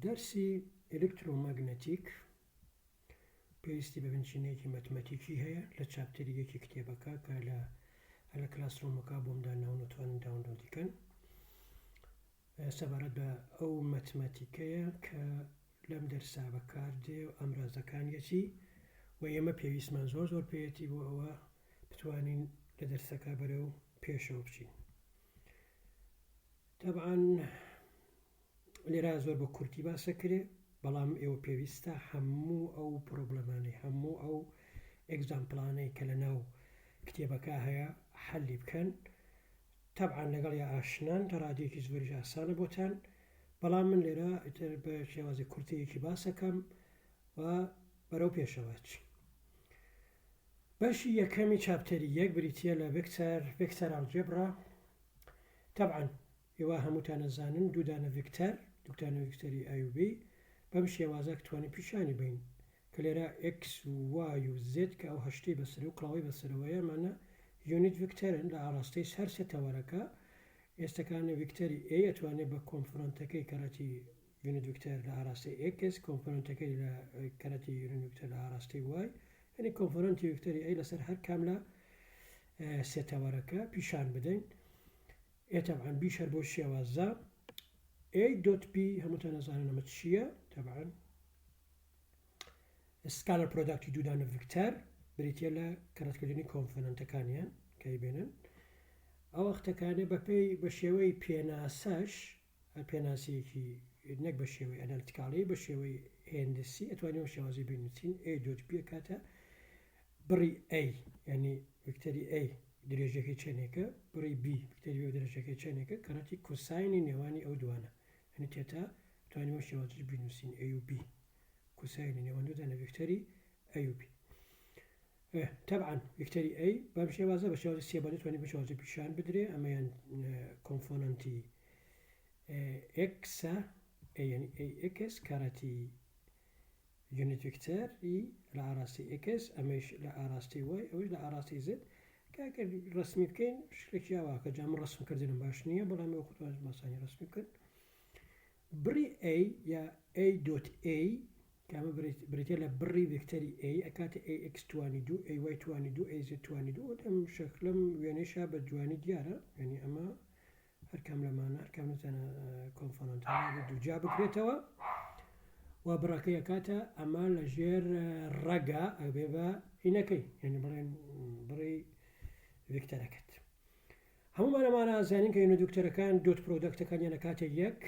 دەرسی ئێلکترۆماگنەتیک پێویستی بە بنچینەیەکی مەتمەتیکی هەیە لە چاپتەریەکی کتێبەکە کە لە کلاسڕۆمەکە بۆم داناون و توانن داونلۆدیکەن سەبارەت بە ئەو مەتمەتیکەیە کە لەم دەرسا بەکاردێ و ئەمرازەکانیەتی و ئێمە پێویستمان زۆر پێیەتی بۆ ئەوە بتوانین لە دەرسەکە بەرەو پێشەوە بچین. طبعاً لێرە زۆر بە کورتی باسە کرێ، بەڵام ئێوە پێویستە هەموو ئەو پرۆبلەمانەی هەموو ئەو ئێگزامپڵانەی کە لە ناو کتێبەکە هەیە حەلی بکەن. طبعاً لەگەڵ یا ئاشنان تا ڕادێکی زۆریش ئاسانە بۆتان، بەڵام من لێرە بە شێوازی کورتەیەکی باسەکەم و بەرەو پێشەوە چین. بەشی یەکەمی چاپتەری یەک بریتیە لە ڤێکتەر ئەڵجێبرا. طبعاً ئێوە هەمووتان ئەزانن دوو دانە دوو ڤێکتەری ئای و بی بەم شێوازە توانین پیشانی بین کە لێرە x و y و z کە ئەو هەشتەی بەسەر و کڵاوی بەسەرەوەیە مانە یونیت ڤێکتەرن لە ئاڕاستەی هەر سێ تەوەرەکە. ئێستاکانە ڤێکتەری A ئەتوانێت بە کۆمپۆنەنتەکەی کەڕەتی یونیت ڤێکتەر لە ئاڕاستەی x کۆمپۆنەنتەکەی لە کەڕەتی یونیت ڤێکتەر لە ئاڕاستەی y، یعنی کۆمپۆنەنتی ڤێکتەری A لەسەر هەر کام لە سێ تەوەرەکە پیشان بدەین. طبعاً بیش هەر بۆ شێوازە A.B هەمووتان ئەزانن ئەمە چییە. طبعاً سکالەر پرۆداکتی دوودانە ڤێکتەر بریتیە لە کەڕەتکردنی کۆمپۆنەنتەکانیان کە بێنن. ئەو وەختەکانێ بە شێوەی پێناسەش پێناسیەکی نەک بە شێوەی ئەنالیتیکاڵی بە شێوەی هێندسی ئەتوانێت شێوازی بنووسین A.B کاتە بڕی A، یعنی ڤێکتەری A درێژەکەی چەندێکە، بڕی B ڤێکتەری B درێژەکەی چەندێکە، کەڕەتی کوساینی نێوانی ئەو دوانە، یعنی تێتا توانیوە شێوازی بنووسین A و B، کوساینی نێوان دوو دانە ڤێکتەری A و B. طبعاً ڤێکتەری A بەم شێوازە بە شێوازی سێبەدە توانێت بە شێوازی پیشان بدرێ. ئەمەیان کۆمپۆنەنتی x یعنی AX کەڕەتی یونیت ڤێکتەری لە ئاڕاستی x، ئەمەش لە ئاڕاستی y، ئەوەش لە ئاڕاستی z. کاکە ڕسمی بکەین شتێکی ئاواکە جا من ڕسمکردنم باش نییە، بەڵام ئێوە خۆتان ماسانی ڕسمی بکەن. بڕی A یا A.A کامە بریتە لە بڕی ڤێکتەری A ئەکاتە AX توانی دوو AY توانی دوو AZ توانی دوو. ئەم شەکلم وێنەیشا بە جوانی دیارە، یعنی ئەمە هەرکام لەمانە هەرکام لەزانە کۆمپۆنەنتانە دووجا بکرێتەوە و بڕەکەی ئەکاتە ئەمە لە ژێر ڕەگە ئەبێ بە هینەکەی، یعنی بڵێن بڕی ڤێکتەرەکەت. هەمومان ئەمانە ئازانین کە یونیت ڤێکتەرەکان دۆت پرۆدەکتەکانیان ئەکاتە یەک،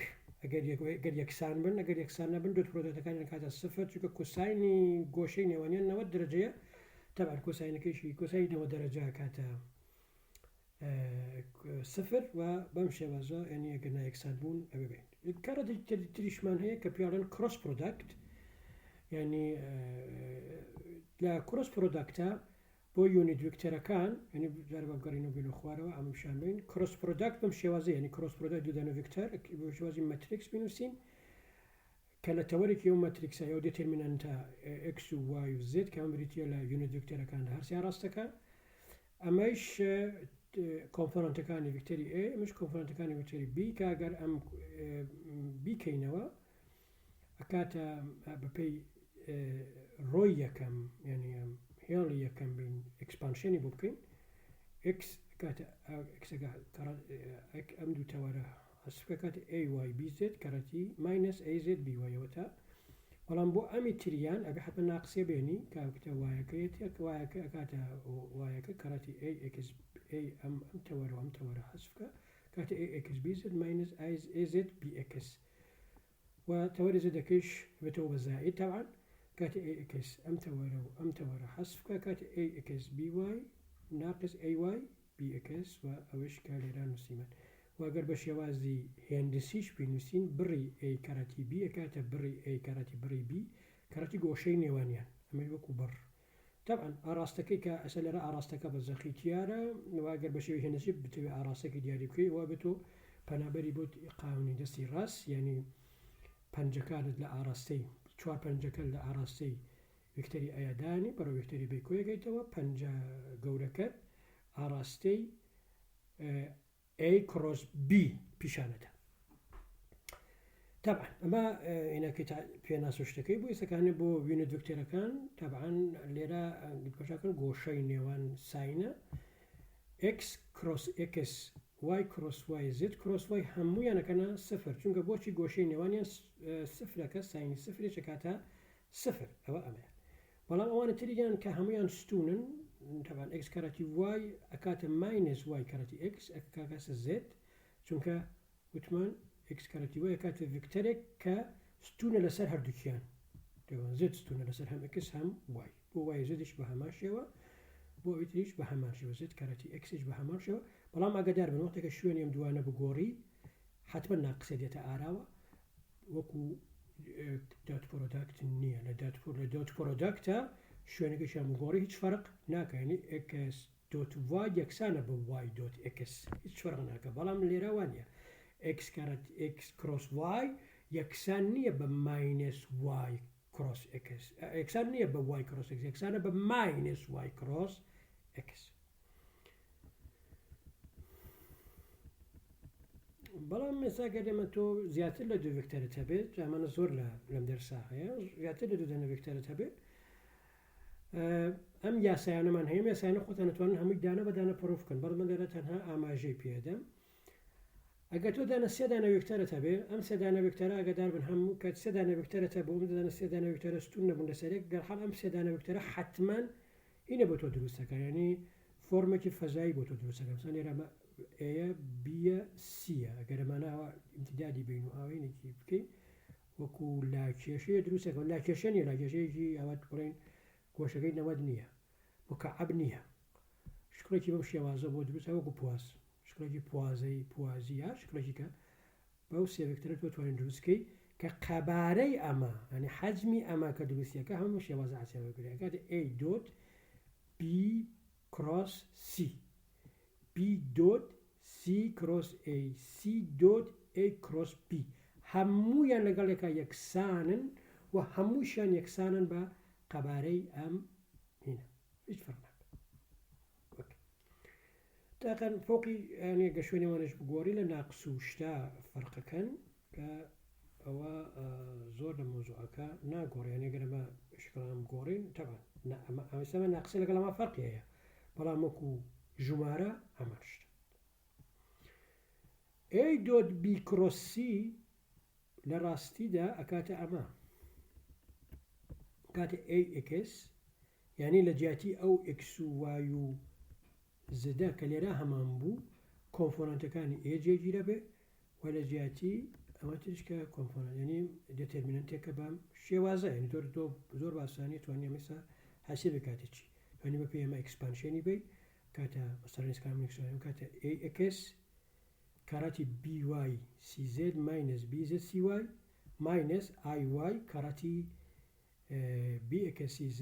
ئەگەر یەکسان بن، ئەگەر یەکسان نەبن دۆت پرۆدەکتەکانیان ئەکاتە سفر، چونکە کوساینی گۆشەی نێوانیان 90 دەرەجەیە. طبعاً کوساینەکەیشی کوساینی 90 دەرەجە ئەکاتە سفر و بەم شێوازە یعنی ئەگەر نایەکسان بوون ئەوێ بین. کارەتی تریشمان هەیە کە پێڵێن کڕۆس پرۆداکت، یعنی لە کڕۆس پرۆداکتە بۆ یونیت ڤێکتەرەکان، یعنی جارە بەگەڕینەوە بێنە خوارەوە ئەمەشان بین. کڕۆس پرۆداکت بەم شێوازە، یعنی کڕۆس پرۆداکت دوودانە ڤێکتەر بۆ شێوازی مەتریکس بنووسین کە لە تەوەرێکی ئەو مەتریکسە ئەو دێتێرمینەنتە x و y و z کە ئەم بریتیە لە یونیت ڤێکتەرەکان لە هەر سێ ڕاستەکان. ئەمەش کۆمپۆنەنتەکانی ڤێکتەری A، ئەمەش کۆمپۆنەنتەکانی ڤێکتەری B کە ئەگەر ئەم بیکەینەوە ئەکاتە بەپێی ڕۆی یەکەم، یعنی هێڵی یەکەم بین ئەکسپانشنی بۆ بکەین x کاتە ئەم دوو تەوەرە هەسفکە کاتە AYBZ کەڕەتی ماینەس AZBY-ەوەتە. بەڵام بۆ ئەمی تریان ئەبێ حتممە ناقسێ بێنی کاکتە وایەکەیەتێک وایەکە ئەکاتە وایەکە کەڕەتی ئەم تەوەرە ئەم تەوەرە هەسفکە کاتە AXBZ ماینەس AZBX و تەوەری زدەکەیش بێتەوە بە زائید. طبعاً کاتە AX ئەم تەوەرە و ئەم تەوەرە حەسفکە کاتە AXBY ناقص AYBX و ئەوەش کە لێرە نووسیمان. واگەر بە شێوازی هێندسیش بنووسین بڕی A کەڕەتی B ئەکاتە بڕی A کەڕەتی بڕی B کەڕەتی گۆشەی نێوانیان، ئەمەش وەکو بڕ. طبعاً ئاڕاستەکەی کە ئەسە لێرە ئاڕاستەکە بە زەخی تیارە، واگەر بە شێوەی هێندسی بتەوێت ئاڕاستەکەی دیاری بکەی وا بێتۆ پەنابەری بۆ قاونی دەستی ڕاست، یعنی پەنجەکانت لە ئاڕاستەی چوار پەنجەکە لە ئاڕاستەی ڤێکتەری ئەیەدانی بەڕێوە ڤێکتەری B کۆیەکەیتەوە، پەنجە گەورەکەت ئاڕاستەی A کڕۆس B پیشانەتە. طبعا اما انك بيناسو شتكي بو يسكاني بو يونت فيكتور كان طبعا ليرا قد بشكل غوشي نيوان ساينه اكس كروس اكس واي كروس واي زد كروس واي همو يعني كان صفر چونك بوشي غوشي نيوان صفر كا ساين صفر شكاتا صفر او اما والله وانا تريجان كهميان ستونن طبعا اكس كارتي واي اكاتا ماينس واي كارتي اكس اكاتا زد چونك وتمان اكس كارتي واي اكاتا فيكتوريك كا ستون لسر هردوكيان طبعا زد ستون لسر هم اكس هم واي بو واي زدش بهماشيوا بو ويتريش بهماشيوا زد كارتي اكسش بهماشيوا بلام اقدر من وقتك شوين يم دوانا بقوري حتما ناقصة ديتا آراوة وكو دات برودكت نية لدات برودكتا شوين كشام بقوري هيش فرق ناكا يعني اكس دوت واي يكسانا بواي دوت اكس هيش فرق ناكا بلام اللي روانيا اكس كارت اكس كروس واي يكسانية بماينس واي كروس اكس يكسانية بواي كروس اكس يكسانة بماينس واي كروس اكس بەڵام مێساگە دێمە تۆ زیاتر لە دوو ڤکتەرت هەبێت ئەمانە زۆر لەم دەرساهەیە زیاتر لە دوو دەنە ڤکتەرت هەبێت ئەم یاسایانەمان هەیە یاسایانە خۆتان نتوانن هەمووی دانە بەدانە پرۆف بکەن بەڵام من لێرە تەنها ئاماژەی پێدەم ئەگەر تۆ دانە سێ دانە ڤکتەرت هەبێت ئەم سێ دانە ڤکتەرە ئاگادار بن هەموو کات سێ دانە ڤکتەرت هەبوو دانە سێ دانە ڤکتەرە ستون نەبوون لەسەرێک دەرحاڵ ئەم سێ دانە ڤکتەرە حتماً هینە بۆ تۆ دروستەکە یعنی فۆرمێکی فەزایی بۆ تۆ دروستەکە مثلا لێرە ئەیە بیە سیە ئەگەر ئەمانەوە ئیمتیدادی بین و ئاوێنێکی بکەین وەکو لاکێشەیە دروستەکە لاکێشە نیە لاکێشەیەکی ئەوات بڵێن گۆشەکەی نەوەد نییە مکعب نییە شکڵێکی بەم شێوازە بۆ دروستە وەکو پواز شکڵێکی پوازەی پوازی یا شکڵێکی کە بەو سێ ڤکتەرە توانین دروستکەی کە قەبارەی ئەمە ینی حەجمی ئەمە کە دروستیەکە هەموو شێوازە حسابەکرێ کاتە A دۆت B کڕۆس C B دوت C کڕۆس A C دوت A کڕۆس B هەموویان لەگەڵێکە یەکسانن و هەمووشیان یەکسانن بە قەبارەی ئەم هینە هیچ فەرق ناکات. تاقەن فۆقی یانێ گەشوێنێوانش بگۆڕی لە ناقس و شتا فەرقەکەن کە ئەوە زۆر لە مۆزوعەکە ناگۆڕیان ئەگەرمە شکڵام گۆڕین تەبان ئەمەسەمە ناقسە لەگەڵ ئەمە فەرقی هەیە بەڵام وەکو ژمارە ئەمەشت A دوت B کڕۆس C لە ڕاستیدا ئەکاتە ئەمە کاتە AX یعنی لە جیاتی ئەو X و Y و زدا کە لێرە هەمان بوو کۆمپۆنەنتەکانی A جێگیرە بێ و لە جیاتی ئەمە تریشکە کۆمپۆنەنت یعنی دێتەرمینەنتێکە بەم شێوازە یعنی زۆر باسانی توانێ مەسا حەسێ بکاتێکی توانی بە پێی ئەمە ئەکسپانشێنی بێ کاتە مەسەرنیسکامێکسوان کاتە AX کاراتی BY CZ ماینس BZ CY ماینس IY کاراتی BX CZ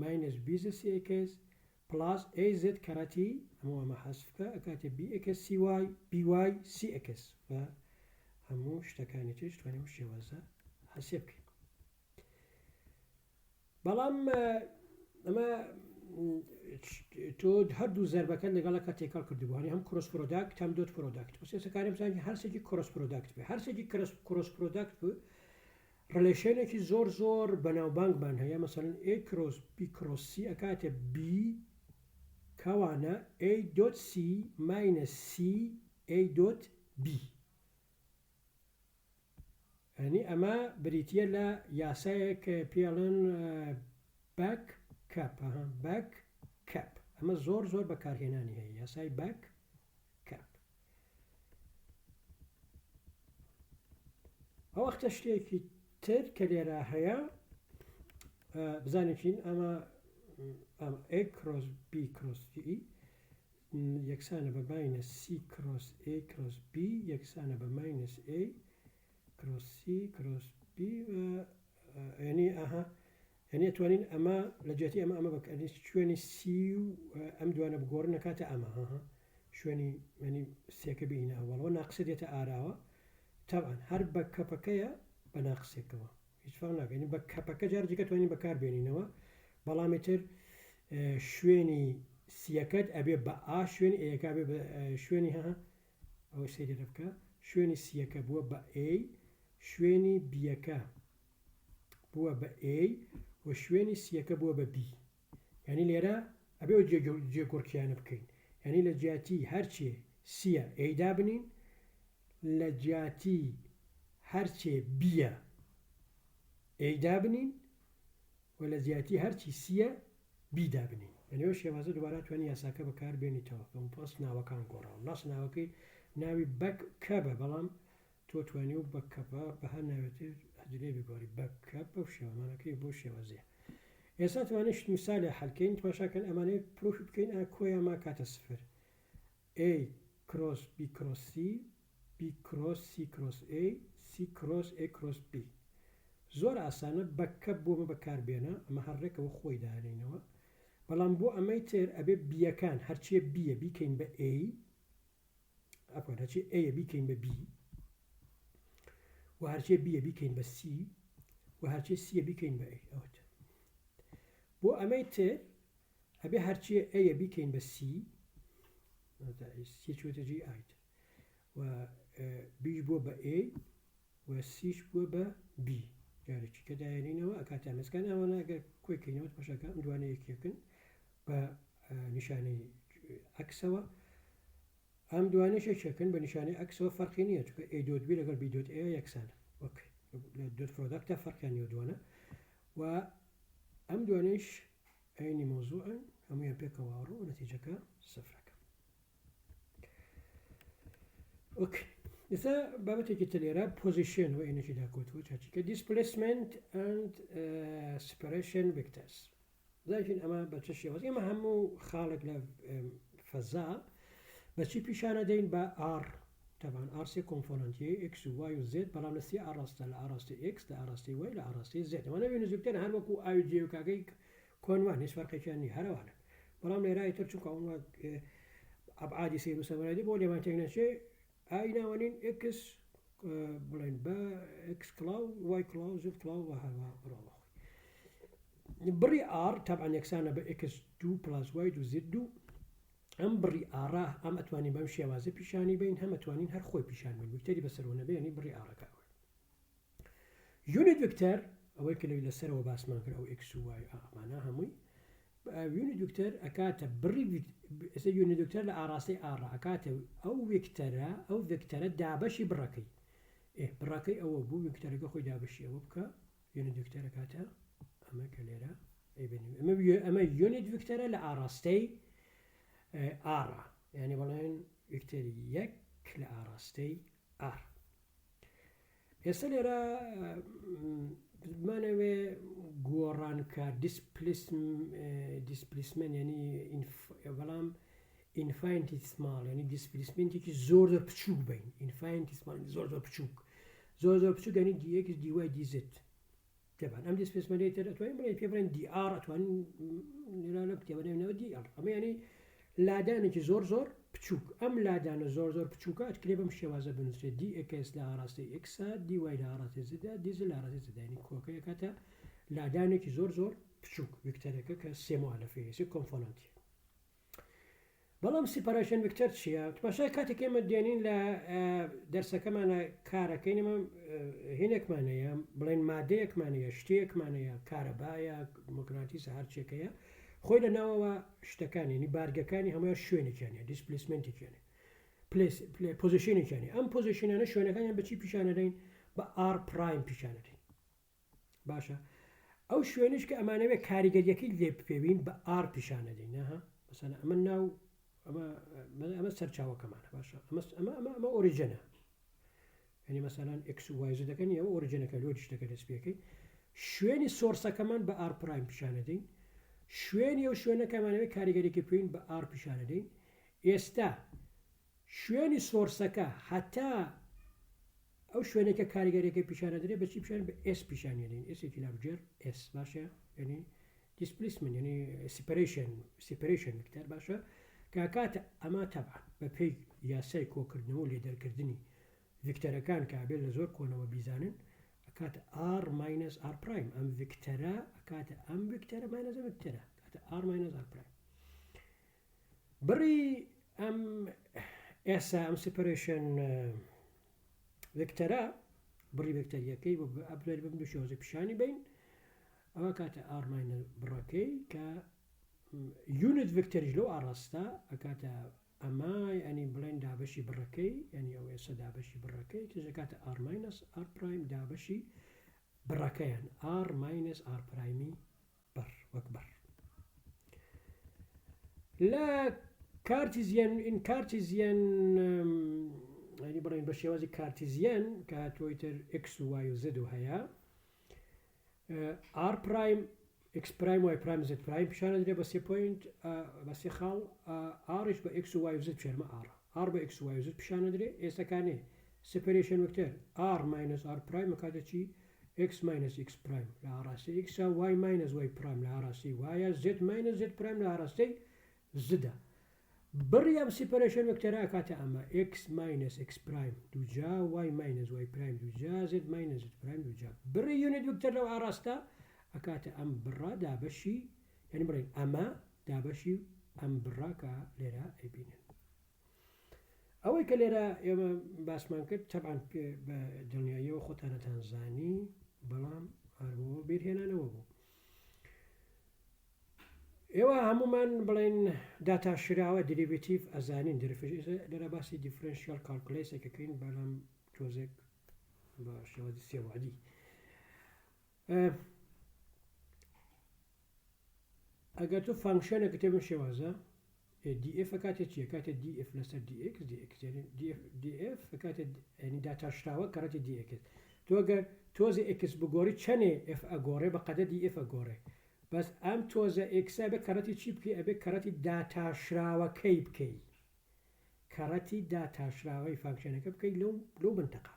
ماینس BZ CX پلاس AZ کاراتی هەموو ئەمە حەسفکە ئەکاتە BX CY BY CX و هەموو شتەکانی تریش توانێ شێوازە حەسێ بکەین بەڵام ئەمە تۆ هەردوو زەربەکەن لەگەڵەکە تێکەڵ کردبووانی هەم کڕۆس پرۆداکت هەم دۆت پرۆداکت سەکارم زانانی هەرسێکی کڕۆس پرۆداکت بێ هەرسێکی کڕۆس پرۆداکت بوو ڕێلێشنێکی زۆر بەناوبانگمان هەیە مەسەڵەن A کڕۆس B کڕۆس C ئەکاتە B کەوانە A دوت C ماینس C A دوت B ینی ئەمە بریتە لە یاسایەک پێڵێن باک کەپ باک کەپ ئەمە زۆر بەکارهێنانی هەیە یاسای باک کەپ ئەو وەختە شتێکی تر کە لێرە هەیە بزانێکین ئەمە A کڕۆس B کڕۆس G یەکسانە بە ماینس C کڕۆس A کڕۆس B یەکسانە بە ماینس A کڕۆس C کڕۆس B ینی ئەها ینی ئەتوانین ئەمە لە جێتی ئەمە بەکاری شوێنی سی و ئەم دوانە بگۆڕن نەکاتە ئەمە شوێنی ینی سێکە بینە ئەوڵەوە ناقسە دێتە ئاراوە تاوان هەر بە کەپەکەیە بە ناقسێکەوە هیچ فەرق ناکەین بە کەپەکە جارجیکە توانین بەکار بێنینەوە بەڵامی تر شوێنی سیەکەت ئەبێ بە ئا شوێنی ئەیەکا بێ بە شوێنی ئەوە سێری بکە شوێنی سیەکە بووە بە A شوێنی بیەکە بووە بە A و شوێنی سیەکە بووە بە B. یعنی لێرە ئەبێ جێگۆڕکیانە بکەین، یعنی لە جیاتی هەرچێ سیە A دابنین، لە جیاتی هەرچێ بیە A دابنین و لە جیاتی هەرچی سیە B دابنین. یعنی ئەو شێوازە دووبارە توانی یاساکە بەکار بێنیتەوە کە پۆست ناوەکان گۆڕاوە. لاس ناوەکەی ناوی بەکەبە، بەڵام تۆ توانی و بەکەبە بە هەر ناوێتێت هەجرێ بگۆڕی بەکەب بەو شێوەمانەکەی بۆ شێوەزێ. ئێستا توانێت میسالە حەلکەین تماشاکەن ئەمانەی پرۆفی بکەین کۆیا ما کاتە سفر A کڕۆس B کڕۆس C B کڕۆس C کڕۆس A C کڕۆس A کڕۆس B. زۆر ئاسانە بەکەب بۆمە بەکاربێنە، ئەمە هەڕێکەوە خۆی دانینەوە، بەڵام بۆ ئەمەی تر ئەبێ بیەکان هەرچیە بیە بیکەین بە A هەرچی A بیکەین بە B و هەرچیە بیە بیکەین بە C و هەرچی سیە بیکەین بە A. ئەوت بۆ ئەمەی تر ئەبێ هەرچیە A بیکەین بە C چوتەجی ئایت و بیش بووە بە A و سیش بووە بە B. جارێکی کە داێنینەوە ئەکاتان مەسکان ئەوانە ئەگەر کۆیکەینەوە پاشەکە ئەم دوانە یەکێکن بە نیشانەی ئەکسەوە، ئەم دوانەشێکێکن بە نیشانەی ئەکسەوە فەرقی نییە، چونکە A دوت B لەگەڵ B دوت A یەکسانە. ئۆکێ لە دوت پرۆدەکتە فەرقیان نیە دوانە و ئەم دوانەیش عینی مۆزوعن هەموویان پێکەواڕۆ و نەتیجەکە سەفرەکە. ئۆکێ ئێستا بابەتێکی تلێرە پۆزیشن و ئێنەی داکۆتەوە چاچیکە دیسپلیسمنت ئەند سپەرێشن ڤێکتەرز. زایفین ئەمە بە چ شێوەز ئێمە هەموو خاڵێک لە فەزا بەچی پیشانە دەین بە R تەبان R سێ کۆمپۆنەنتیە X و Y و Z، بەڵام لە سێ ئاڕاستە لە ئاڕاستی X لە ئاڕاستی Y لە ئاڕاستی Z. ئەمە نەوێ نزیکتر هەر وەکو ئاو جێ و کاگەی کۆنوان هیچ فەرقێکیان نیە هەروانە، بەڵام لێرای تر چونکە ئەوە ئەبعادی سیر و سەمەرادی بۆ لێمان تێک نەچێ ئای ناوەنین X بڵێن بە X کلااو Y کلااو Z کلااو و هەروە بڕۆڵە بڕی R تەبعەن یەکسانە بە X2 پلاس Y2 Z2. ئەم بڕی ئارا ئەم ئەتوانین بەم شێوازە پیشانی بین، هەم ئەتوانین هەر خۆی پیشان بین ویکتەری بەسەرەوە نەبێ، ینی بڕی ئارەکەوە. یونیت ڤێکتەر ئەوەی کە لەوی لەسەرەوە باسمان کرد ئەو X و Y ئەمانە هەمووی یونیت ڤێکتەر ئەکاتە بڕی یونیت ڤێکتەر لە ئاڕاستی ئارا ئەکاتە ئەو ڤێکتەرە دابەشی بڕەکەی بڕەکەی ئەوە بوو ڤێکتەرەکە خۆی دابەشی ئەوە بکە یونیت ڤێکتەر ئەکاتە ئەمە کە لێرە ئەمە یونیت ڤێکتەرە لە ئاڕاستەی ئارا، یعنی بەڵێن ڤێکتەری یەک لە ئاڕاستەی R. ئێستا لێرە بمانەوێ گۆڕانکە دیسپلیسمنت ینی بەڵام ئینفاینتیسماڵ ینی دیسپلیسمنتێکی زۆر بچووک بین، ئینفاینتیسمال زۆر بچووک زۆر بچووک ینی DX DY DZ. تەبان ئەم دیسپلیسمنتی تر ئەتوانین بڵێن پێ بڵێن DR ئەتوانین لێرە لە کتێبە نێونەوە DR، ئەمە ینی لادانێکی زۆر بچووک. ئەم لادانە زۆر بچووکە ئەتکرێ بەم شێوازە بنووسێت DX لە ئاڕاستی X DY لە ئاڕاستی Z DZ لە ئاڕاستی Z، ینی کۆکەی کاتە لادانێکی زۆر بچووک ڤێکتەرەکە کە سێ مؤلفەیە سێ کۆمپۆنەنتی. بەڵام سیپەرێشن ڤێکتەر چییە؟ تماشای کاتێک ئێمە دێنین لە دەرسەکەمانە کارەکەین ئەمە هێنێکمانەیە بڵێن مادەیەکمانەیە شتەیەکمانەیە کارەبایە دیموکراتیسە هەرچێکەیە خۆی لە ناوەوە شتەکانی ینی بارگەکانی هەموویان شوێنێکیانە دیسپلیسمنتێکیانە پۆزیشنێکیانە ئەم پۆزیشنانە شوێنەکانیان بەچی پیشانەدەین بە R پرایم پیشانەدەین. باشە ئەو شوێنش کە ئەمانەوێ کاریگەریەکەی لێ پێوین بە R پیشانەدەین نەها مەسەلا ئەمە ناو ئەمە سەرچاوەکەمانە باشە ئەمە ئۆریجینە ینی مەسەلان X و Y زەکەنی ئەوە ئۆریجینەکە لۆ شتەکە دەست پێکەی شوێنی سۆرسەکەمان بە R پرایم پیشانەدەین شوێنی ئەو شوێنەکەمانەوەی کاریگەریەکی پێوین بە R پیشانەدەین. ئێستا شوێنی سۆرسەکە هەتا ئەو شوێنێکە کاریگەریەکە پیشانەدرێت بەچی پیشان بە S پیشانێنین ئسێکی لابجێر S باشە ینی دیسپلیسمنت ینی سیپەرێشن ڤێکتەر باشە کە کاتە ئەمە تەبعەن بە پێی یاسای کۆکردنەوە و لێدەرکردنی ڤێکتەرەکان کە ئابێت لە زۆر کۆنەوە بیزانن ئەکاتە R ماینەس R پرایم ئەم ڤێکتەرە ئەکاتە ئەم ڤێکتەرە ماینەس ئەم ڤێکتەرە کاتە R ماینەس R پرایم. بڕی ئەم ئێسا ئەم سیپەرێشن ڤێکتەرە بڕی بەکتەریەکەی ئەبێت بم دوو شێوەزە پیشانی بین ئەوە کاتە ئار ماینەس بڕەکەی کە یونت ڤکتەریش لەو ئاڕاستە ئەکاتە ئەمە ینی بڵێن دابەشی بڕەکەی ینی ئەو ئێستا دابەشی بڕەکەی تژە کاتە ئار ماینەس ئار پرایم دابەشی بڕەکەیان ئار ماینەس ئار پرایمی بەر وەک بەر لە کارتیزیان ئین کارتیزیان ینی بڵێن بە شێوازی کارتیزیان کە تۆی تر x و y و z و هەیە r پرایم x پرایم y پرایم z پرایم پیشانە درێ بە 3 پوینت بە 3 خاڵ rش بە x و y و z پیشانمە r بە x و y و z پیشانە درێ ئێستاکانێ سپەریشن وەکتەر r ماینەس r پرایم کاتە چی x ماینەس x پرایم لە ئاڕاستی x y ماینەس y پرایم لە ئاڕاستی y z ماینەس z پرایم لە ئاڕاستی زدا بڕی ئەم سپەریشن وەکتەرە کاتە ئەمە x ماینەس x پرایم دووجا y ماینەس y پرایم دووجا z ماینەس z پرایم دووجا بڕی یونت وەکتەر لەو ئاڕاستە ئەکاتە ئەم بڕا دابەشی یعنی بڵێن ئەمە دابەشی ئەم بڕا کە لێرە ئەیبینن ئەوەی کە لێرە ئێمە باسمان کرد تەبعاً بە دڵنیاییەوە خۆتانەتان زانی بەڵام هەروە بیرهێنانەوە بوو ئێوە هەمومان بڵێن داتاشراوە دریڤێتیڤ ئەزانین لێرە باسی دیفرەنشیال کالکولێسێکەکەین بەڵام تۆزێک بە شێوەزی سێوادی ئەگەر تو فانکشنێک تێبن شێوازە df کاتێ چیە کاتێ df لەسەر dx df کاتێ ینی داتاشراوە کەڕەتی dx تۆ ئەگەر تۆزی x بگۆڕی چەنێ f ئەگۆڕێ بە قەدە df ئەگۆڕێ بەس ئەم تۆزە ئێکسا بە کەڕەتی چی بکەی ئەبێ کەڕەتی داتاشراوەکەی بکەی کەڕەتی داتاشراوەی فانکشنەکە بکەی لەو بنتەقە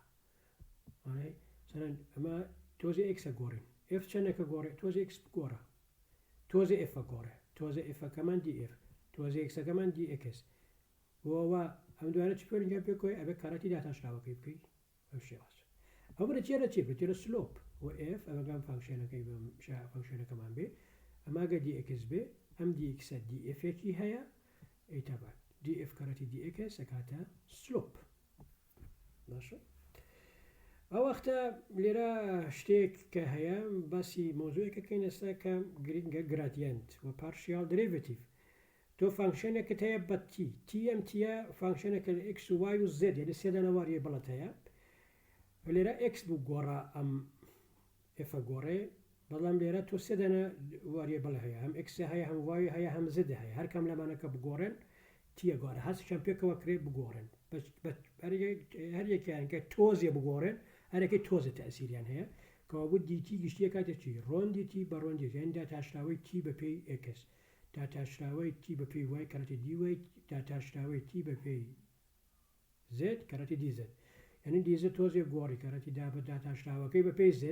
ئەمە تۆزی ئێکسە گۆڕین f چەندێکە گۆڕێ تۆزی x بگۆڕە تۆزی f ئەگۆڕێ تۆزە fەکەمان df تۆزی ئێکسەکەمان dx وەوە ئەم دوانە چی پێنجا پێکۆی ئەبێ کەڕەتی داتاشراوەکەی بکەی ئەو شێواز ئەو بە چێرە چی بێتێرە سلۆپ و f ئەمەگەم فانکشنەکەی فانکشنەکەمان بێ ئەماگە dx بێ ئەم dx dfێکی هەیە ئەیتابە df کەڕەتی dx ئەکاتە سلۆپ باشە ئەو وەختە لێرە شتێک کە هەیە باسی مۆزوعێکەکەین ئێستا کە گرینگە گرادیەنت و پارشیال دریڤێتیڤ تۆ فانکشنێکت هەیە بە تی ئەم تیە فانکشنێکە x و y و z یعنی سێ دانەواریە بەڵەت هەیە لێرە x بوو گۆڕە ئەم f گۆڕێ بەڵام لێرە تۆ سێ دانە واریە بەڵێ هەیە هەم x هەیە هەم y هەیە هەم z هەیە هەر کەم لەمانەکە بگۆڕێن تیە گۆڕە هەستیان پێکەوە کرێ بگۆڕن هەر یەکیان کە تۆزیە بگۆڕێن هەرێکی تۆزە تەسیریان هەیە کەوا بوو دیتی گشتیە کاتێک چی ڕۆندیتی بە ڕۆندی یان داتاشراوەی تی بە پێی x داتاشراوەی تی بە پێی y کەڕەتی dy داتاشراوەی تی بە پێی z کەڕەتی dz یعنی dz تۆزێ گۆڕی کەڕەتی داتاشراوەکەی بە پێی z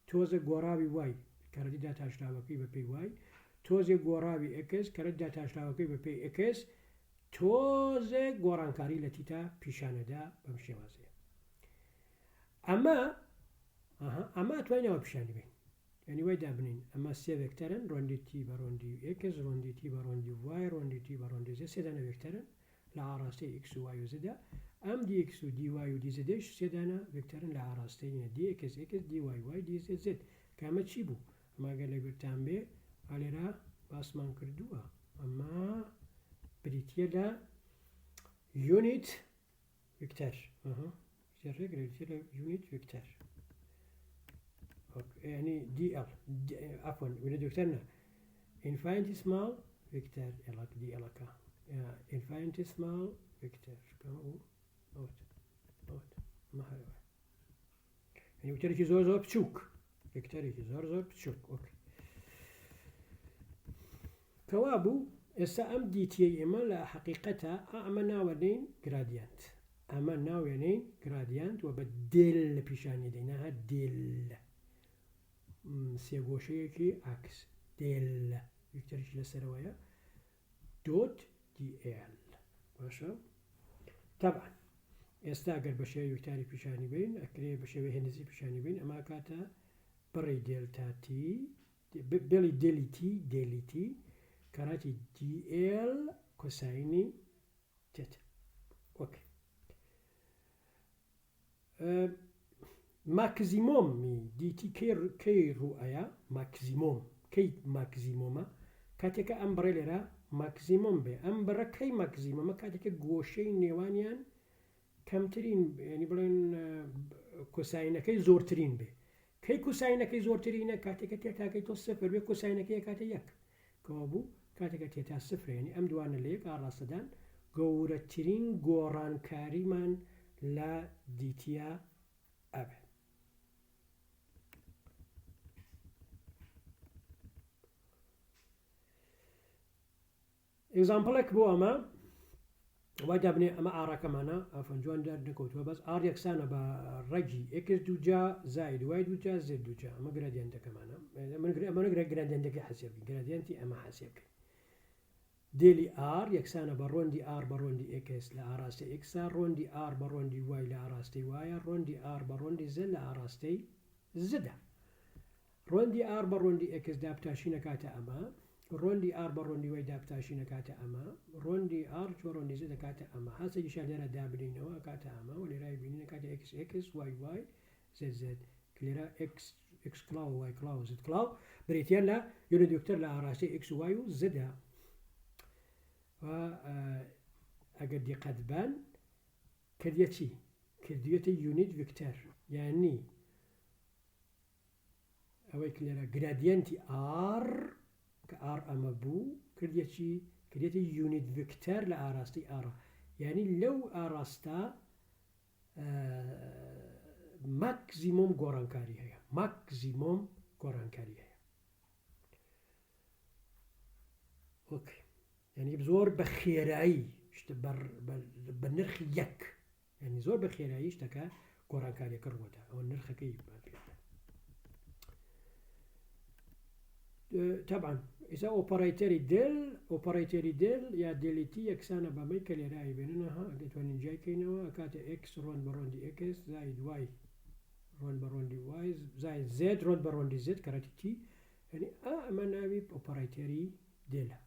تۆزە گۆڕاوی y کەڕەتی داتاشراوەکەی بە پێی y تۆزێ گۆڕاوی x کەڕەتی داتاشراوەکەی بە پێی x تۆزێ گۆڕانکاری لە تیتا پیشانەدا بەم شێوازەیە ئەمە توانینەوە پیشانی بین ینی وای دابنین ئەمە سێ وێکتەرن ڕۆندی تی بە ڕۆندی x ڕۆندی تی بە ڕۆندی y ڕۆندی تی بە ڕۆندی z سێدانە وێکتەرن لە ئاڕاستی x و y و زدا ئەم dx و dy و dzش سێدانە وێکتەرن لە ئاڕاستی dx x dy y dz z کامە چی بوو ئەماگە لە بیرتان بێ ئالێرا باسمان کردووە ئەمە بریتە لە یونیت وێکتەر یونیت وێکتەر يعني dl عفوا ولد وكترنا infinitesimal vector يلاك dl كا infinitesimal vector كم هو اوت ما هو يعني وكتر شي زور بتشوك vector شي زور بتشوك اوكي كوابو اسا ام دي تي اما لا حقيقتها اما ناويين gradient اما ناويين gradient وبدل بيشاني دينها دل سێگۆشەیەکی ئاکس دل ویکتەریش لەسەرەوەیە دوت dl باشە طبعا ئێستا ئەگەر بە شێوەی ویکتاری پیشانی بین ئەکرێ بە شێوەی هێندسی پیشانی بین ئەما کاتە بڕی دلتا تی بێڵی دێلی تی کەڕاتی dl کۆساینی تێت وەک ماکزیمۆمی دیتی کەی ڕوئەیە ماکزیمۆم کەی ماکزیمۆمە کاتێکە ئەم بڕێ لێرە ماکزیمۆم بێ ئەم بڕە کەی ماکزیمۆمە کاتێکە گۆشەی نێوانیان کەمترین ینی بڵێن کۆساینەکەی زۆرترین بێ کەی کوساینەکەی زۆرترینە کاتێکە تێتاکەی تۆ سفر بێ کۆساینەکەی کاتە یەک کەوا بوو کاتێکە تێتا سفرێنی ئەم دوانە لە یەک ئاڕاستەدان گەورەترین گۆڕانکاریمان لە دیتیە ئەبێ. ئێگزامپڵێک بۆ ئەمە وای دابنێ ئەمە ئاڕاکەمانە ئەفەنجوان دار نەکەوتووە بەس ئار یەکسانە بە ڕەگی ئێکس دووجا زاید وای دووجا زێد دووجا ئەمە گرادیەنتەکەمانە ئەمە گرادیەنتەکەی حەسێبکەین گرادیەنتی ئەمە حەسێبکەین دێلی ئار یەکسانە بە ڕۆندی ئار بە ڕۆندی ئێکس لە ئاڕاستی ئێکسا ڕۆندی ئار بە ڕۆندی وای لە ئاڕاستی وایە ڕۆندی ئار بە ڕۆندی زد لە ئاڕاستی زدا ڕۆندی ئار بە ڕۆندی ئێکس دابتاشی نەکاتە ئەمە ڕۆندی ئار بە ڕۆندی وای دابتاشی نەکاتە ئەمە ڕۆندی ئار چۆ ڕۆندی زد دەکاتە ئەمە هەستێکیشان لێرە دابنینەوە کاتە ئەمە و لێرای بینی نەکاتە ئێکس ئێکس وای وای زد زد لێرە ئێکس کلااو وای کلااو زد کلااو بریتیان لە یۆنە دوکتەر لە ئاڕاستی ئێکس وای و زدا ئەگەر دیقەتبان کردیەتی کردوێتە یونیت ڤکتەر یعنی ئەوەی لێرە گرادیەنتی ئار کە ئار ئەمە بوو کردیەتی کردێتی یونیت ڤکتەر لە ئاراستی ئارە یعنی لەو ئاڕاستە ماکزیمۆم گۆڕانکاری هەیە ماکزیمۆم گۆڕانکاری هەیە ئۆکێ ینی زۆر بە خێرایی بە نرخی یەک ینی زۆر بە خێرایی شتەکە گۆڕانکاریەکە ڕوەدا ئەوە نرخەکەی طبعا ئێستا ئۆپەرەیتەری دل یا دێلیتی یەکسانە بەمەی کە لێرایی بێننەها دەتوانین جایکەینەوە ئەکاتە ئێکس ڕۆن بە ڕۆندی ئێکس زاید وای ڕۆن بە ڕۆندی وای زاید زێد ڕۆن بە ڕۆندی زێد کەڕەتی تی ینی ئەمە ناوی ئۆپەرەیتەری دێلە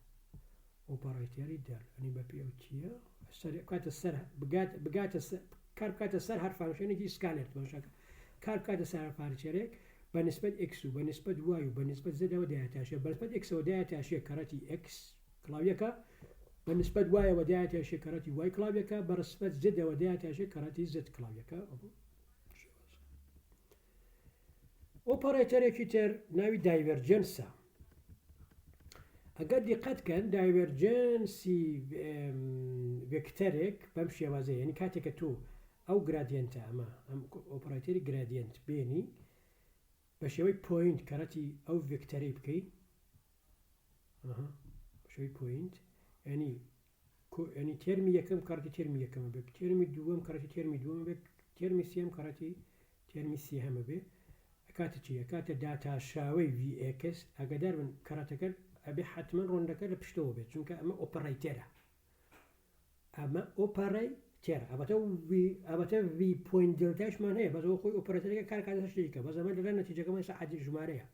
ئۆپەرەیتەری دەل ئەنی بە پێ چییە کاتە سەر کار بکاتە سەر هەر فانکشنێکی سکالێت باشەکە کار بکاتە سەر پارچێرێک بەنسبەت ئێکس و بەنسبەت وای و بەنسبەت زدەوە دایاتاشێ بەنسبەت ئێکسەوە دایاتاشێ کەڕەتی ئێکس کڵاویەکە بەنسبەت وایەوە دایاتاشێ کەڕەتی وای کڵاویەکە بەنسبەت زدەوە دایاتاشێ کەڕەتی زد کڵاویەکە ئۆپەرەیتەرێکی تر ناوی دایڤەرجەنسە ئەگەر دیقەتکەن دایڤەرجەنسی ڤێکتەرێک بەم شێوازەیە ینی کاتێکە تۆ ئەو گرادیەنتە ئەمە ئەم ئۆپەرەیتەری گرادیەنت بێنی بە شێوەی پۆینت کەڕەتی ئەو ڤێکتەرەی بکەیت بەشێوەی پۆینت ینی تێرمی یەکەم کەڕەتی تێرمی یەکەمە بێت تێرمی دووەم کەڕەتی تێرمی دووەمە بێت تێرمی سێم کەڕەتی تێرمی سێهەمە بێ ئەکاتە چی ئەکاتە داتاشاوەی VX ئەگەدار بن کەڕەتەکە ئەبێ حتمما ڕۆندەکە لە پشتەوە بێت چونکە ئەمە ئۆپەرەیتەرە ئەمە ئۆپەرەیتەر ئەبەتە V پۆینت دلتاشمان هەیە بەزەوە خۆی ئۆپەرەیتەرەکە کار کاتە شتێکە بەس ئەمە لەلا نەتیجەکەمان سەعاتی ژمارەیە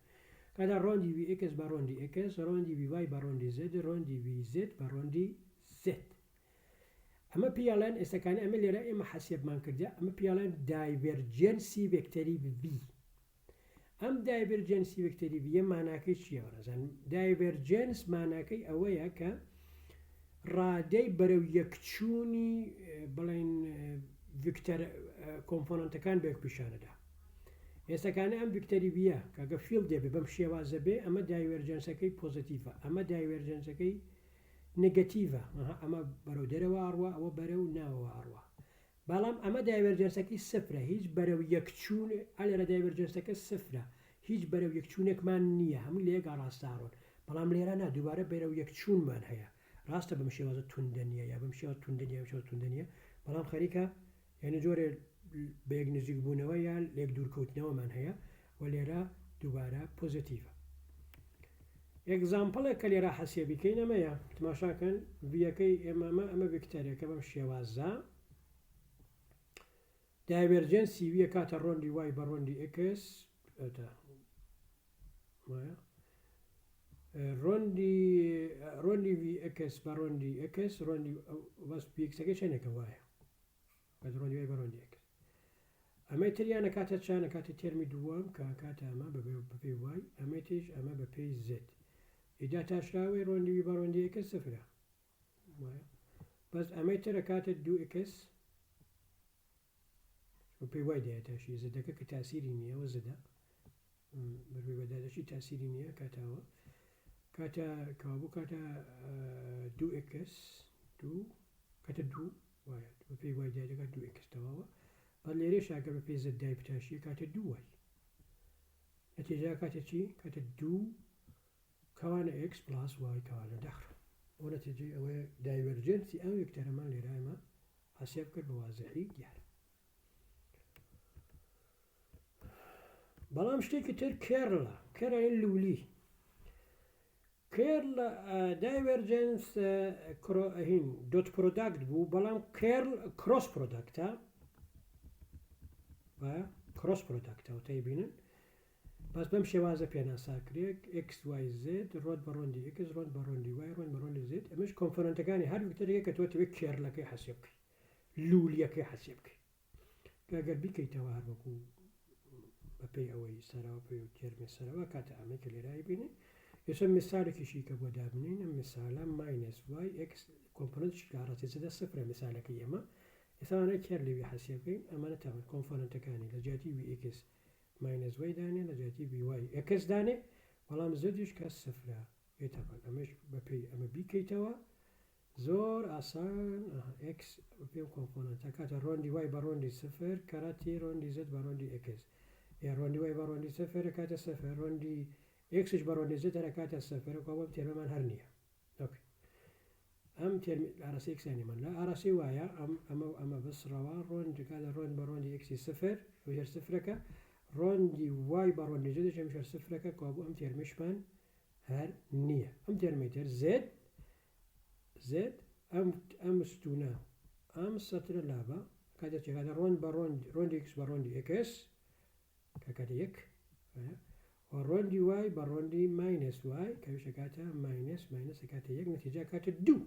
کادا ڕۆندی VX بە ڕۆندی X ڕۆندی VY بە ڕۆندی Z ڕۆندی VZ بە ڕۆندی Z ئەمە پیاڵەن ئێستاکانی ئەمە لێرە ئێمە حەسێبمان کردیا ئەمە پیاڵەن دایڤەرجەنسی ڤێکتەری V ئەم دایڤەرجەنسی ڤێکتەری V ماناکەی چییە وەرەزان دایڤەرجەنس ماناکەی ئەوەیە کە ڕادەی بەرەو یەکچوونی بڵێن ڤێکتەر کۆمپۆنەنتەکان بە یەکپیشانەدا ئێستاکانە ئەم ڤێکتەری ڤە کەگە فیڵ دەبێ بەم شێوازە بێ ئەمە دایڤەرجەنسەکەی پۆزیتیڤە ئەمە دایڤەرجەنسەکەی نگەتیڤە ئەمە بەرەو دەرەوە ئاڕوە ئەوە بەرەو ناوەوە ئاڕوە بەڵام ئەمە دایڤەرجەنسەکەی سفرە هیچ بەرەو یەکچوون ئەلێرە دایڤەرجەنسەکە سفرە هیچ بەرەو یەکچوونێکمان نییە هەموو لە یەک ڕاستاڕۆن بەڵام لێرە نا دووبارە بەرەو یەکچوونمان هەیە ڕاستە بەم شێوازە توندە نیە یا بەم شێوە توندە نیە بەڵام خەریکە یعنی جۆرێ بە یەک نزیک بوونەوە یان لێک دوورکەوتنەوەمان هەیە و لێرە دووبارە پۆزیتیڤە ئێگزامپڵێک کە لێرە حەسێبیکەین ئەمەیە تماشاکەن ڤیەکەی ئەمە ڤێکتەرێکە بەم شێوازە دایڤەرجەنسی ویە کاتە ڕۆندی وای بە ڕۆندی X ڕۆندی VX بە ڕۆندی X ڕۆندی بەس VXەکەی چەندێکە وایە ڕۆندی وای بە ڕۆندی X ئەمەی تریانە کاتە چانە کاتی تێرمی دووەم کە کاتە ئەمە بەپێی وای ئەمە تیش ئەمە بەپێی زێت ئیدا تاشراوی ڕۆندیوی بە ڕۆندیەکە سفرە بەس ئەمەی ترە کاتە 2x پێی وای دایەتاشی زەدەکە کە تاسیری نییەوە زەدا بەروی بەدادەشی تاسیری نییە کاتاوە کاتە کابوو کاتە 2x 2 کاتە 2 وایە بەپێی وای دایەکە 2x تەواوە بە لێرەی شاگە بەپێی زەدای پتاشی کاتە 2 وای نەتیجا کاتە چی کاتە 2 کەوانە x پلاس وای کەوانە داخڕ ئەو نەتیجەی ئەوەیە دایڤەرجەنسی ئەو یەکتەرەمان لێرە ئێمە حەساب کرد بە وازەحی دیارە بەڵام شتێکی تر کێرڵە کەرەی لولی کێرڵ دایڤەرجەنس هین دۆت پرۆداکت بوو بەڵام کێرڵ کرۆس پرۆداکتە بە کرۆس پرۆداکتەوە تێبینن بەس بەم شێوازە پێناساکرێک XYZ ڕۆت بە ڕۆندی x ڕۆن بە ڕۆندی وای ڕۆن بە ڕۆندی زێت ئەمەش کۆمپۆنەنتەکانی هەر یەکتەرێک کە تۆتەوێت کێرڵەکەی حەسێب بکەی لولیەکەی حەسێب بکەی ئەگەر بیکەیتەوە هەر وەکو بەپێی ئەوەی سەرەوە پێی و تێرمێ سەرەوە کاتە ئەمەی کە لێرای بینێ ئێستا میسالێکیشی کە بۆ دابنین ئەم میسالە ماینەس وای x کۆمپۆنەنتش کارەتی زەدە سفرە میسالەکەی ئێمە ئێستاوانە کێر لێوی حەسێب بکەین ئەمانە تاوان کۆمپۆنەنتەکانی لە جیاتی x ماینەس وای دانێ لە جیاتی وای x دانێ بەڵام زەدیش کە سفرە بێتەبەن ئەمەش بەپێی ئەمە بیکەیتەوە زۆر ئاسان x بەپێ کۆمپۆنەنتە کاتە ڕۆندی وای بە ڕۆندی سفر کەراتی ڕۆندی زد بە ڕۆندی x یا ڕۆندی وای بە ڕۆندی سفرە کاتە سفر ڕۆندی xش بە ڕۆندی زد هەرە کاتە سفرە کۆ تێرمەمان هەر نییە ئەم ئاراسی ئەکسانیمان لە ئاراسی وایە ئەمە بەسڕەوە ڕۆنج کاتە ڕۆن بە ڕۆندی ئەکسی سفر هەر سفرەکە ڕۆندی وای بە ڕۆندی زدش ئەم هەر سفرەکە کۆبوو ئەم تێرمشمان هەر نییە ئەم تێرمی تر زێت ئەم ستونە ئەم سەترە لابە کاتە چێکاتە ڕۆن بە ڕۆندی x بە ڕۆندی x کە کاتە یەک ڕۆندی وای بە ڕۆندی ماینەس وای کەویشە کاتە ماینەس کاتە یەک نەتیجا کاتە 2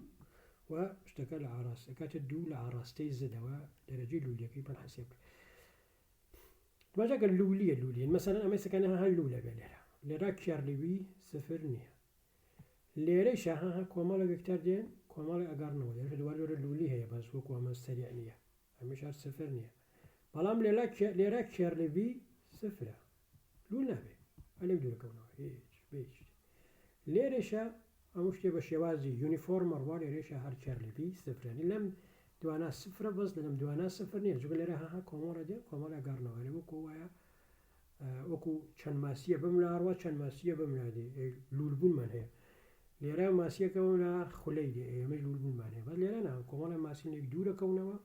و شتەکە لە ئاراست کاتە 2 لە ئاراستەی زدەوە دەرەجەی لولیەکەی پەن حەسێب باشەکە لولیە مەسەلەن ئەمە سەکەنە هەر لولە بێ لێرە کێرلیوی سفر نییە لێرەی شاها کۆمەڵە وێکتەر دێن کۆمەڵی ئەگەڕنەوە لێرە دووارە لولی هەیە بەس وەکو ئەمە سەریع نییە ئەمەش هەر سفر نییە بەڵام لێرە کێرلیوی سفرە لول نابێ ئەلێ دوورەکەونەوە هیچ لێرەشە ئەمە شتێ بە شێوازی یونیفۆرمە ڕوا لێرەشە هەر کێرلیوی سفرێنی لەم دوانە سفرە بەس لەم دوانە سفر نییە جگە لێرە ها کۆمەڵە دێ کۆمەڵە گەڕنەوە لێ وەکو وایە وەکو چەند ماسیە بم لاڕوە چەند ماسیە بم لادێ لولبوونمان هەیە لێرە ماسیەکەەوە لە خولەی دێ ئێمە لولبوونمان هەیە بەس لێرە نا کۆمەڵە ماسیێک دوورەکەونەوە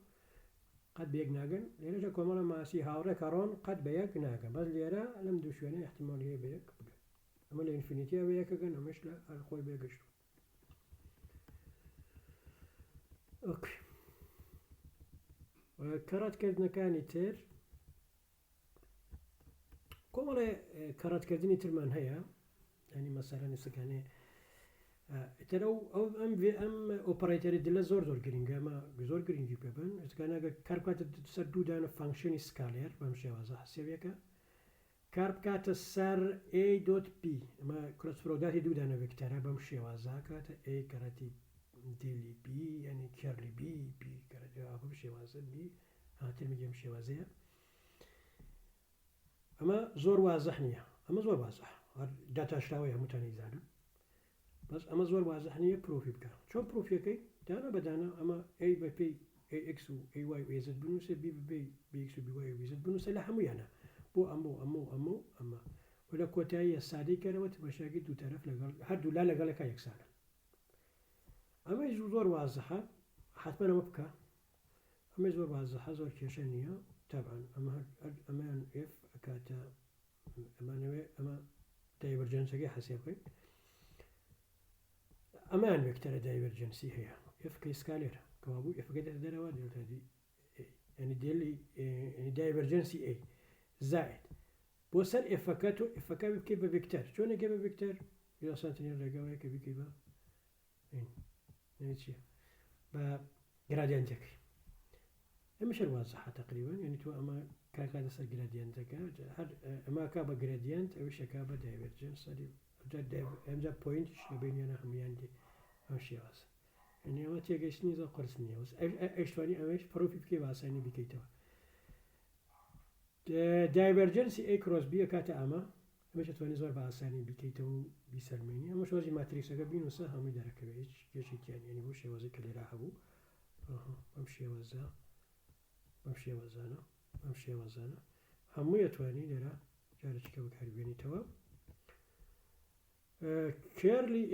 قەت بەیەک ناگەن لێرەشە کۆمەڵە ماسی هاوڕێکە ڕۆن قەت بەیەک ناگەن بەس لێرە لەم دوو شوێنە احتیمال هەیە بەیەک بگەن ئەمە لە ئینفینیتیە بەیەکەگەن ئەمەش لە خۆی بێگەشت کەڕەتکردنەکانی تر کۆمەڵێ کەڕەتکردنی ترمان هەیە ینی مەسەلەن سەکانێ تەرە ئەم ئۆپەراتۆری دلە زۆر گرنگە ئەمە زۆر گرنگی پێبن ئەگە کار بکاتە سەر دوودانە فانکشنی سکالێر بەم شێوازە حسێبێکە کار بکاتە سەر A.P ئەمە کلۆسفرۆداتی دوودانە وێکتەرە بەم شێوازە کاتە A کەڕەتی دیلی B ینی کێرلی B کەرەتی ئاخۆ شێوازە B هاترمی گەم شێوازەیە ئەمە زۆر وازەح نییە ئەمە زۆر وازەح داتاشراوی هەمووتانی زانم بەس ئەمە زۆر وازەح نییە پرۆفی بکە چۆن پرۆفیەکەی دانا بەدانا ئەمە A بەپێی AX و AY و AZ بنووسێ B بەپێی BX و BY و BZ بنووسە لە هەموویانە بۆ ئەمە و لە کۆتاییە سادەی کەرەوە بەشاکی دوو تەرەف لەگەڵ هەردوو لا لەگەڵەکە یەکسانە ئەمەی زۆر وازەحە حتمما ئەمە بکە ئەمە زۆر وازەحە زۆر کێشە نییە تابعاً ئەمان F ئەکاتە ئەمانەوێ ئەمە دایڤەرجەنسەکەی حەسێب بکەین ئەمان وێکتەرە دایڤەرجەنسی هەیە F کە سکالێرە کەوابوو Fەکەی دەرەوە دێتادی ینی دێلی دایڤەرجەنسی A زائد بۆ سەر Fەکە تۆ Fەکە بکەی بە وێکتەر چۆنێکە بە وێکتەر یاسانتنی ڕێگاوەیە کە بکەی بە چیە بە گرادیانتێکی ئەمە شەر وازەحە تقریبا ینی تۆ ئەمە كاكا دەسەر گرادیەنتەکە هەر ئەماکە بە گرادیەنت ئەویشەکە بە دایڤەرجنس ئەمجا پۆینتیش لە بینیانە هەمویان دێ ئەم شێوازە یعنی ئەمە تێگەیشتنی زۆر قرس نییە ئەشتوانی ئەوەش پرۆفی بکەی بە ئاسانی بکەیتەوە دایڤەرجنسی ئەی کرۆس بی کاتە ئەمە ئەمەش دەتوانێت زۆر بە ئاسانی بکەیتەوە و بیسەلمێنی ئەمە شۆزی ماتریکسەکە بینوسە هەمووی دەرەکەوێت هیچ کێشێکیان یعنی بۆ شێوازی کە لێرا هەبوو ئەم شێوازە ئەم شێوازانە ئەم شێوازانە هەمووی ئەتوانی لێرە جارێکیکە بەکاربێنیتەوە کێرلی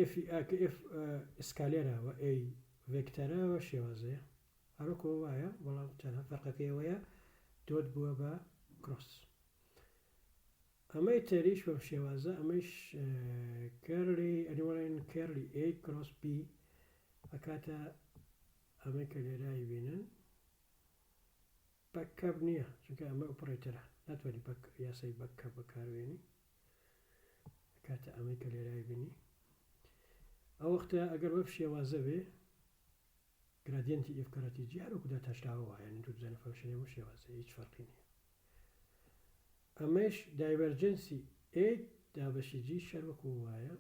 ئسکالێراوە ئەی ڤێکتەرەوە شێوازەیە هەروکەوە وایە بەڵام تەنها فەرقەکەیەوەیە دۆت بووە بە کرۆس ئەمەی تەریش بەم شێوازە ئەمەش کێرلی ئەنیوەڵێن کێرلی ئەی کرۆس بی ئەکاتە ئەمەی کە لێرای بینن بەکەب نییە چونکە ئەمە ئۆپڕێتەرە ناتوانانی یاسای بەکە بەکارێنی کاتە ئەمەی کە لێرای بینی ئەو وەختە ئەگەر وەک شێوازە بێ گرادیەنتی ئێفکەرەتی جی هەروکودا تاشراوە وایە دوو بزانە فەنکشنی بۆ شێوازە هیچ فەرقی نییە ئەمەش دایڤەرجنسی ئێ دابەشی جی شەر وەکو وایە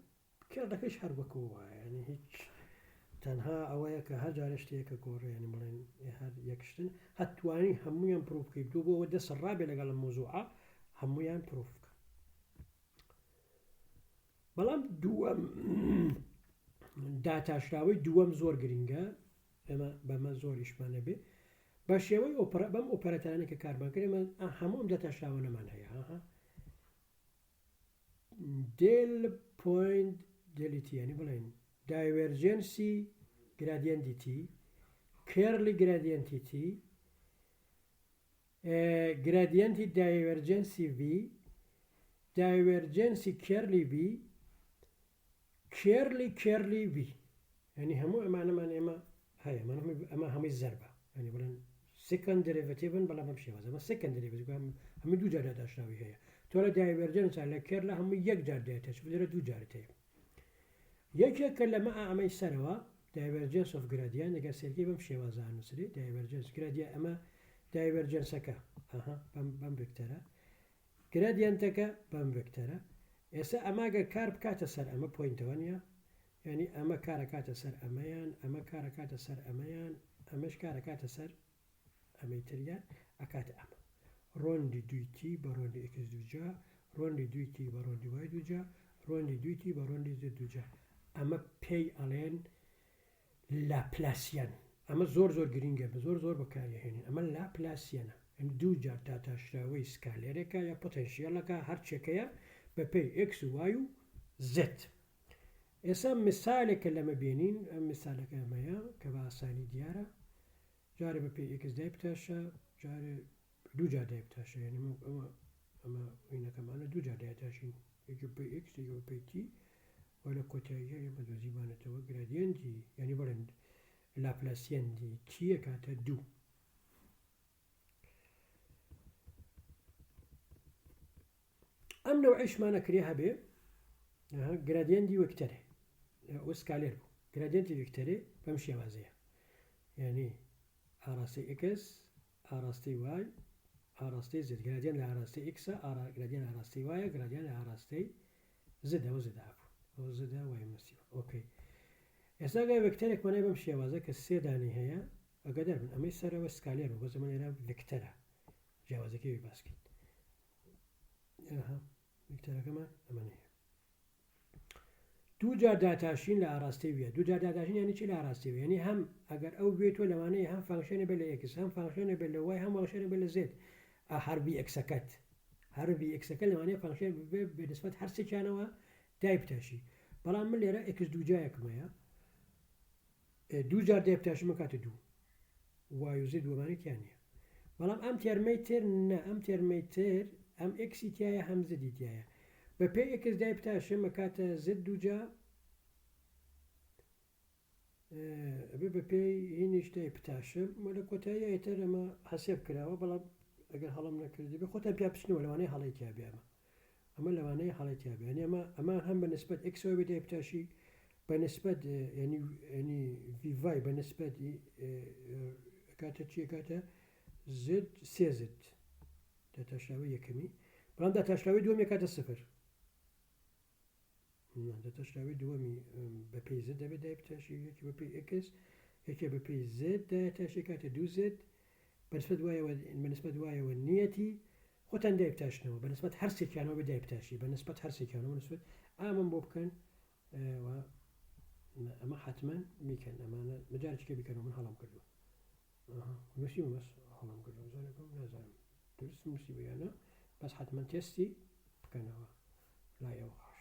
کێردەکەش هەر وەکو وایە ینی هیچ تەنها ئەوەیە کە هەر جارە شتێکە گۆڕێنی بڵێن هەر یەکشتن هەتوانی هەمویان پرۆف بکەیت دوو بۆەوە دەست ڕابێ لەگەڵ مۆزوعە هەمویان پرۆف بکە بەڵام دووەم داتاشراوەی دووەم زۆر گرنگە ئەمە بەمە زۆر ئیشمانە بێ بە شێوەی بەم ئۆپەرەتانە کە کارمان کرد ئەمە هەموو ئەم داتاشراوە نەمان هەیە دێل پۆینت دێلیتی ینی بڵێن دایڤەرجنسی گرادیەنتی کێرلی گرادیەنتی گرادیەنتی دایڤەرجنسی ڤی دایڤەرجنسی کێرلی ڤی کێرلی ڤی ینی هەموو ئەمانەمان ئێمە هەیە ئەمە هەمووی زەربە ینی بڵێن سێکەند دەرێڤەتیڤن بەڵام بەم شێوازە ئەمە سێکەند دەرێڤەتی هەمووی دوو جار داداشراوی هەیە تۆ لە دایڤەرجنسا لە کێر لە هەمووی یەک جار دێتە لێرە دوو جارت هەیە یەکێکە لەمە ئەمەی سەرەوە دایڤەرجنس ئۆف گرادیان لەگەر سەرکی بەم شێوازە نووسری دایڤەرجنس گرادیە ئەمە دایڤەرجنسەکە بەم ڤێکتەرە گرادیەنتەکە بەم ڤێکتەرە ئێستا ئەماگە کار بکاتە سەر ئەمە پۆینتەوە نیە ینی ئەمە کارەکاتە سەر ئەمەیان ئەمە کارەکاتە سەر ئەمەیان ئەمەش کارەکاتە سەر ئەمەی تریان ئەکاتە ئەمە ڕۆندی دویتی بە ڕۆندی ئێکس دووجا ڕۆندی دویتی بە ڕۆندی وای دووجا ڕۆندی دویتی بە ڕۆندی زێد دووجا ئەمە پێی ئەڵێن لاپلاسیان ئەمە زۆر گرنگە بە زۆر بەکارهێنین ئەمە لاپلاسیانە دوو جار داتاشراوەی سکالێرێکە یا پۆتەنشیەلەکە هەرچێکەیە بە پێی ئێکس و وای و زێد ئێستا مثالێکە لەمە بینین ئەم مثالەکە ئەمەیە کە بە ئاسانی دیارە جارێ بە پێی ئێکس دای بتاشە جارێ دوو جار دای بتاشە ینی ئەمە وینەکەمانە دوو جار دایتاشین یەکی پێی ئێکس یەکی بە پێی تی وە لە کۆتاییە ئێمە دۆزیمانێتەوە گرادیەنتی ینی بڵێن لاپلاسیەنتی تیە کاتە دوو ئەم نەوعیشمانە کرێ هەبێ گرادیەنتی وەکتەرێ ئەو سکالێر بوو گرادیەنتی وەکتەرێ بەم شێوازەیە ینی ئاڕاستی ئێکس ئاڕاستی وای ئاڕاستی زد گرادیەن لە ئاڕاستی ئێکسە گرادیەن ئاڕاستی وایە گرادیەن لە ئاڕاستی زدەوە زدابوو ئەو زدە وای مەسیوە ئۆکەی ئێستا گای وەکتەرێک مانای بەم شێوازە کە سێ دانی هەیە ئەگە دەربن ئەمەی سەرەوە سکالێر بوو بۆ زەمان لێرە وەکتەرە جیاوازەکەی باسکەین وەکتەرەکەمان ئەمەنەیە دوو جار داتاشین لە ئاڕاستی ویە دوو جار داتاشین یعنی چی لە ئاڕاستی وە ینی هەم ئەگەر ئەو بێتوە لەوانەیە هەم فانکشنێ بێت لە ئێکس هەم فانکشنێ بێت لە وای هەم فانکشنێ بێت لە زێد هەربی ئێکسەکەت هەربی ئێکسەکە لەوانەیە فانکشن بێنسبەت هەر سێکیانەوە دای بتاشی بەڵام من لێرە ئێکس دووجایەکمەیە دوو جار دای بتاشمە کاتە دوو وای و زێد وەمانێتیان نییە بەڵام ئەم تێرمەی تر نە ئەم تێرمەی تر ئەم ئێکسی تایە هەم زدی تایە بە پێی ئێکس دای بتاشم کاتە زد دووجا بە پێی هینیش دای بتاشم لە کۆتایی ئێتر ئەمە حەسێب کراوە بەڵام ئەگەر هەڵم نەکردی بێ خۆتان پیا بچنەوە لەوانەیە هەڵی تیابێمە ئەمە لەوانەیە هەڵی تیابێ ئەمە هەم بە نسبەت ئێکسەوە بێ دای بتاشی بە نسبەت ینی ڤیڤای بە نسبەتی کاتە چیە کاتە زد سێ زد داتاشراوی یەکەمی بەڵام داتاشراوی دووەم یەکاتە سفر داتاشراوی دووەمی بە پێی زد دەبێت دایبتاشی یەکی بە پێی ئەکس یەکێ بە پێی زد دایتاشی کاتە دوو زد بەنسبەت وایەوە نیەتی خۆتان دایبتاشنەوە بەنسبەت هەر سێکیانەوە بە دایبتاشی بەنسبەت هەر سێکیانەوە نسبەت ئامن بۆ بکەن ئەمە حتمما میکەن ئەمانە مجارێکە بیکەنەوە من هەڵام کردووە نووسی بەس هەڵام کردوە زانێکم نازانم درست نووسی بەیانە بەس حتمما تێستی بکەنەوە لایەوە